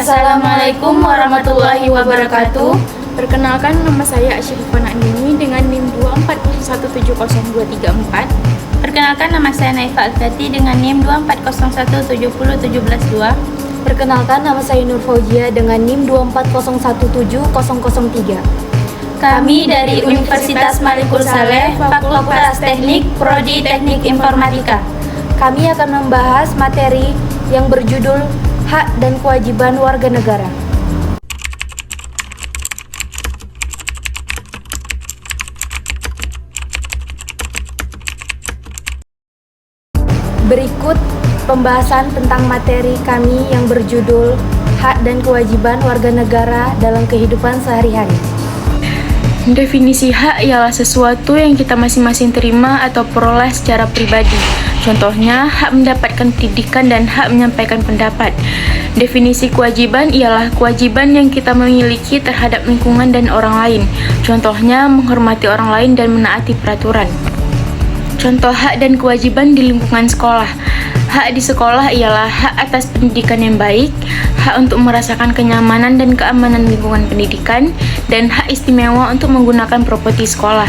Assalamualaikum warahmatullahi wabarakatuh. Perkenalkan, nama saya Asyifah Andini dengan NIM 241700234. Perkenalkan, nama saya Naifa Al-Fati dengan NIM 240170702. Perkenalkan, nama saya Nur Fauzia dengan NIM 240170003. Kami dari Universitas Malikul Saleh, Fakultas Teknik, Prodi Teknik Informatika. Kami akan membahas materi yang berjudul Hak dan Kewajiban Warga Negara. Berikut pembahasan tentang materi kami yang berjudul Hak dan Kewajiban Warga Negara dalam Kehidupan Sehari-hari. Definisi hak ialah sesuatu yang kita masing-masing terima atau peroleh secara pribadi. Contohnya, hak mendapatkan pendidikan dan hak menyampaikan pendapat. Definisi kewajiban ialah kewajiban yang kita memiliki terhadap lingkungan dan orang lain. Contohnya, menghormati orang lain dan menaati peraturan. Contoh hak dan kewajiban di lingkungan sekolah. Hak di sekolah ialah hak atas pendidikan yang baik, hak untuk merasakan kenyamanan dan keamanan lingkungan pendidikan, dan hak istimewa untuk menggunakan properti sekolah.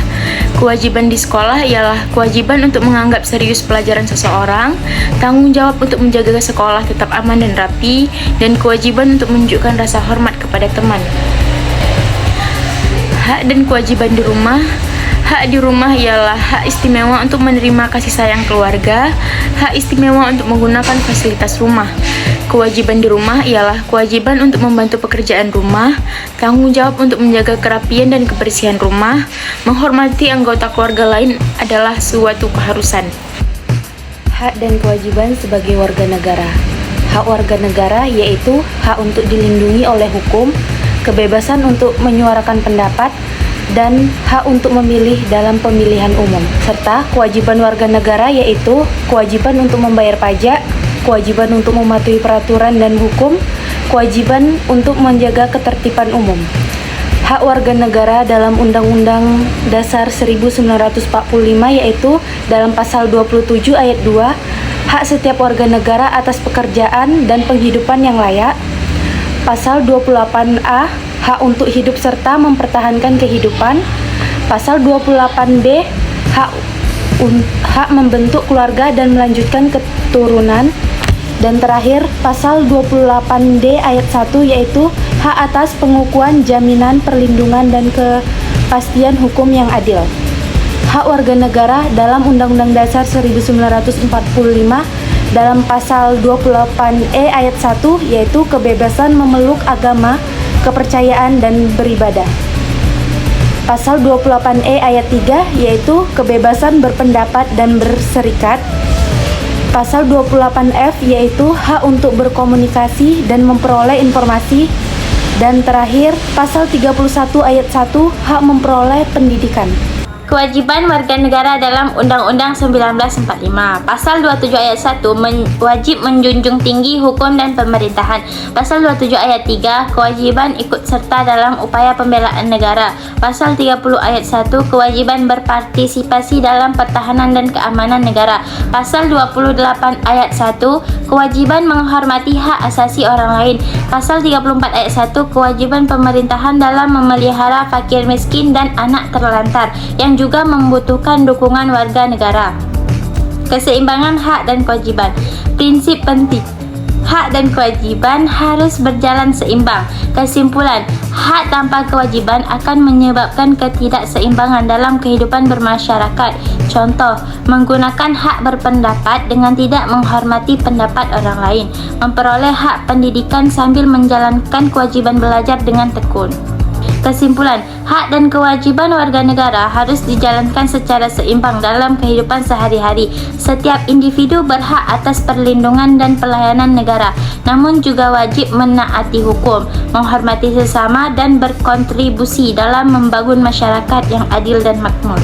Kewajiban di sekolah ialah kewajiban untuk menganggap serius pelajaran seseorang, tanggung jawab untuk menjaga sekolah tetap aman dan rapi, dan kewajiban untuk menunjukkan rasa hormat kepada teman. Hak dan kewajiban di rumah. Hak di rumah ialah hak istimewa untuk menerima kasih sayang keluarga, hak istimewa untuk menggunakan fasilitas rumah. Kewajiban di rumah ialah kewajiban untuk membantu pekerjaan rumah, tanggung jawab untuk menjaga kerapian dan kebersihan rumah, menghormati anggota keluarga lain adalah suatu keharusan. Hak dan kewajiban sebagai warga negara. Hak warga negara yaitu hak untuk dilindungi oleh hukum, kebebasan untuk menyuarakan pendapat, dan hak untuk memilih dalam pemilihan umum, serta kewajiban warga negara yaitu kewajiban untuk membayar pajak, kewajiban untuk mematuhi peraturan dan hukum, kewajiban untuk menjaga ketertiban umum. Hak warga negara dalam Undang-Undang Dasar 1945 yaitu dalam pasal 27 ayat 2, hak setiap warga negara atas pekerjaan dan penghidupan yang layak. Pasal 28A, hak untuk hidup serta mempertahankan kehidupan. Pasal 28B, hak membentuk keluarga dan melanjutkan keturunan. Dan terakhir, pasal 28D ayat 1 yaitu hak atas pengukuhan, jaminan, perlindungan, dan kepastian hukum yang adil. Hak warga negara dalam Undang-Undang Dasar 1945 dalam pasal 28E ayat 1 yaitu kebebasan memeluk agama, kepercayaan, dan beribadah. Pasal 28E ayat 3 yaitu kebebasan berpendapat dan berserikat. Pasal 28F yaitu hak untuk berkomunikasi dan memperoleh informasi. Dan terakhir, pasal 31 ayat 1 hak memperoleh pendidikan. Kewajiban warga negara dalam Undang-Undang 1945. Pasal 27 ayat 1 wajib menjunjung tinggi hukum dan pemerintahan. Pasal 27 ayat 3 kewajiban ikut serta dalam upaya pembelaan negara. Pasal 30 ayat 1 kewajiban berpartisipasi dalam pertahanan dan keamanan negara. Pasal 28 ayat 1 kewajiban menghormati hak asasi orang lain. Pasal 34 ayat 1 kewajiban pemerintahan dalam memelihara fakir miskin dan anak terlantar yang juga membutuhkan dukungan warga negara. Keseimbangan hak dan kewajiban. Prinsip penting. Hak dan kewajiban harus berjalan seimbang. Kesimpulan, hak tanpa kewajiban akan menyebabkan ketidakseimbangan dalam kehidupan bermasyarakat. Contoh, menggunakan hak berpendapat dengan tidak menghormati pendapat orang lain. Memperoleh hak pendidikan sambil menjalankan kewajiban belajar dengan tekun. Kesimpulan, hak dan kewajiban warga negara harus dijalankan secara seimbang dalam kehidupan sehari-hari. Setiap individu berhak atas perlindungan dan pelayanan negara, namun juga wajib menaati hukum, menghormati sesama, dan berkontribusi dalam membangun masyarakat yang adil dan makmur.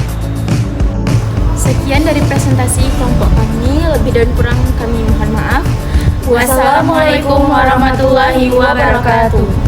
Sekian dari presentasi kelompok kami, lebih dan kurang kami mohon maaf. Wassalamualaikum warahmatullahi wabarakatuh.